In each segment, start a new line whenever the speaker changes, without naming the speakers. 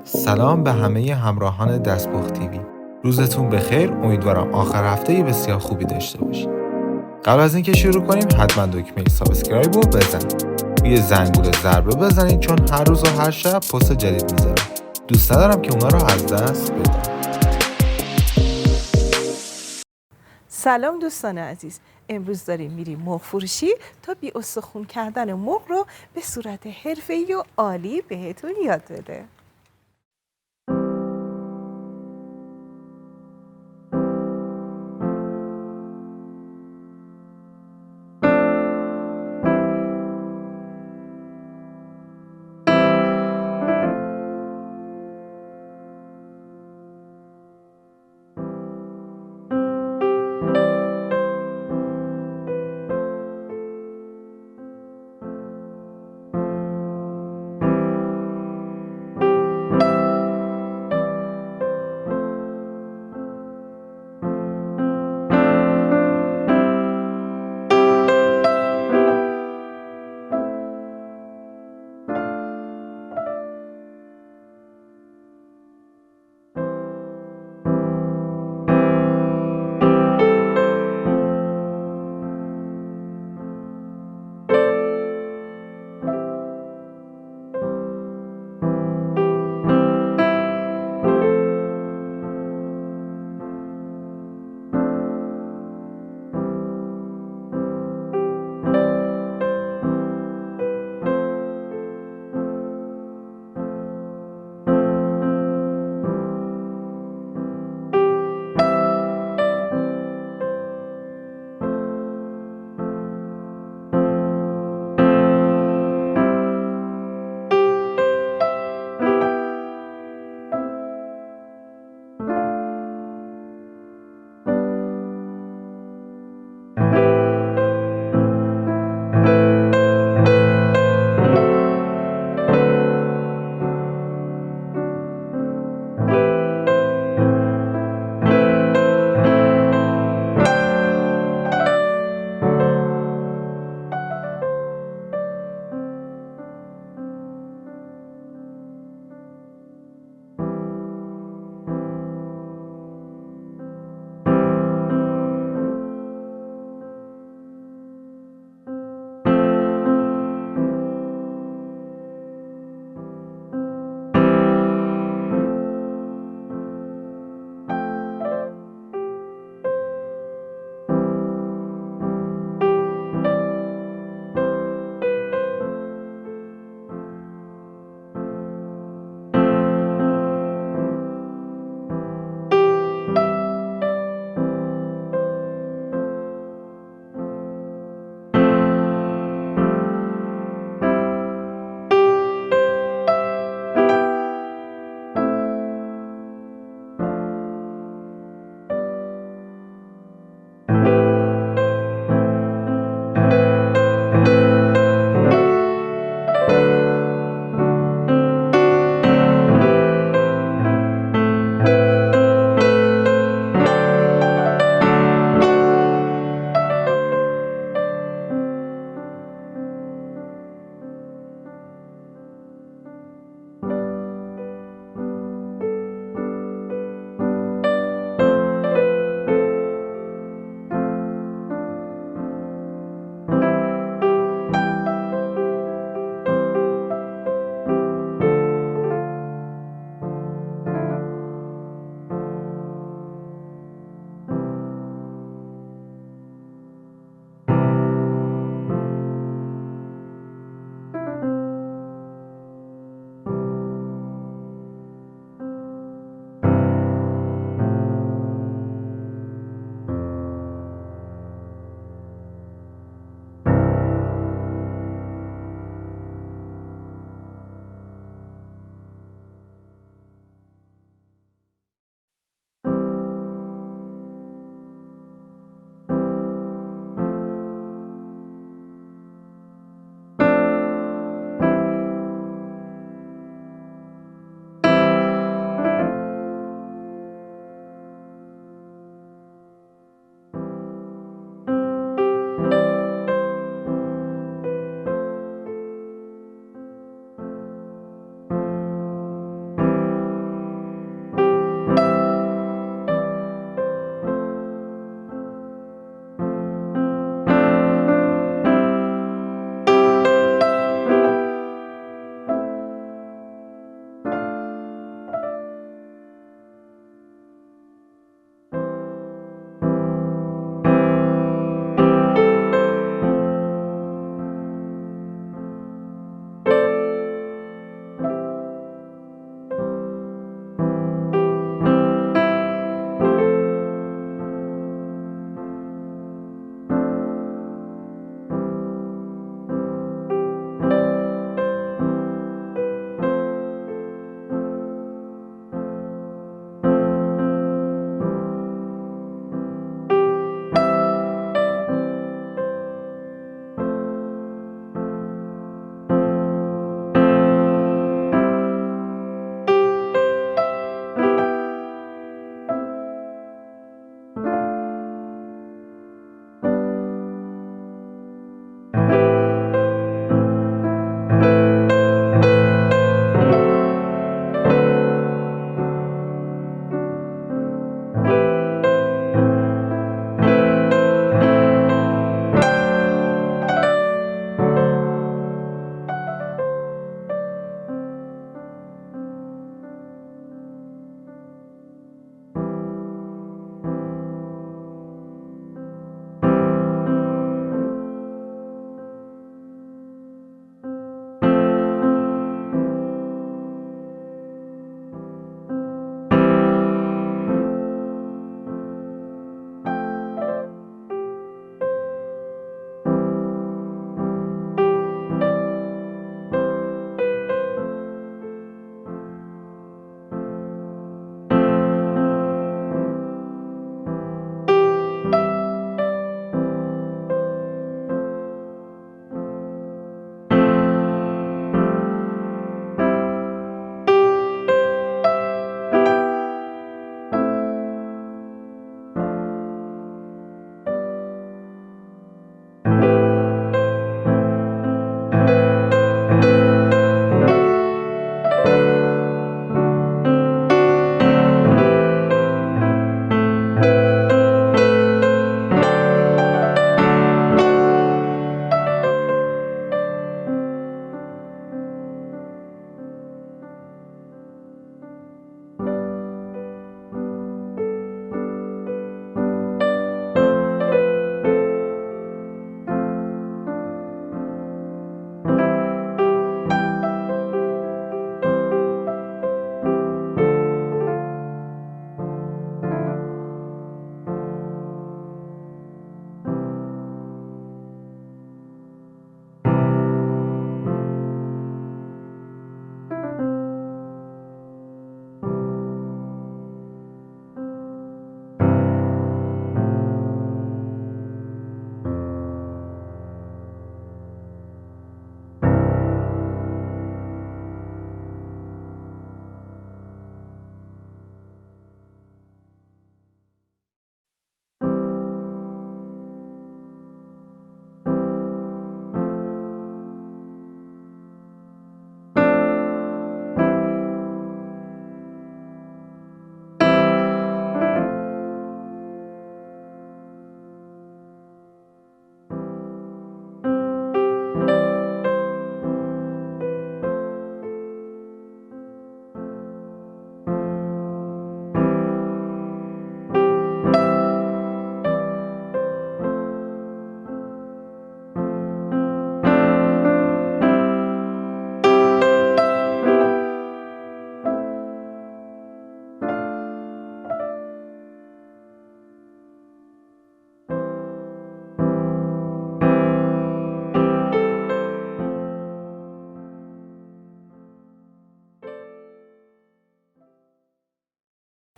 سلام به همه همراهان دستپخت تیوی. روزتون بخیر. امیدوارم آخر هفته بسیار خوبی داشته باشید. قبل از اینکه شروع کنیم حتما دکمه سابسکرایب رو بزنید. روی زنگوله ضربه بزنید چون هر روز و هر شب پست جدید میذارم. دوست ندارم که اونا رو از دست بدم.
سلام دوستان عزیز. امروز داریم میریم مرغ فروشی تا بی استخوان کردن مرغ رو به صورت حرفه‌ای و عالی بهتون یاد بده.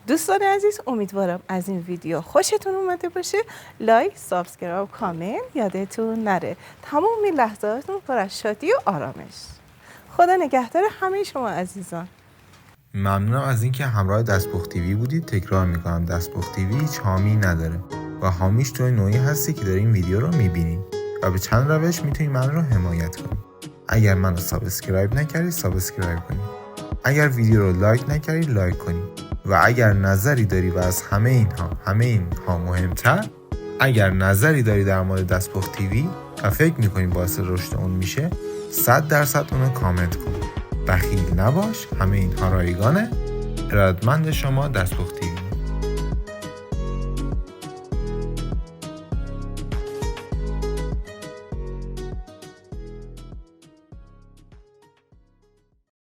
دوستان عزیز، امیدوارم از این ویدیو خوشتون اومده باشه. لایک، سابسکرایب، کامنت یادتون نره. تمام لحظاتتون پر از شادی و آرامش. خدا نگهدار همه شما عزیزان.
ممنونم از اینکه همراه دستپخت تیوی بودید. تکرار میکنم دستپخت تیوی هیچ حامی نداره و حامیش توی نوعی هستی که داری این ویدیو رو میبینید و به چند روش میتونید من رو حمایت کنید. اگر منو سابسکرایب نکردید سابسکرایب کنید، اگر ویدیو رو لایک نکردید لایک کنید و اگر نظری داری و از همه اینها مهمتر، اگر نظری داری در مورد دستپخت تیوی و فکر میکنی باعث رشد اون میشه 100% اونو کامنت کن. بخیل نباش، همه اینها رایگانه. ارادتمند شما دستپخت تیوی.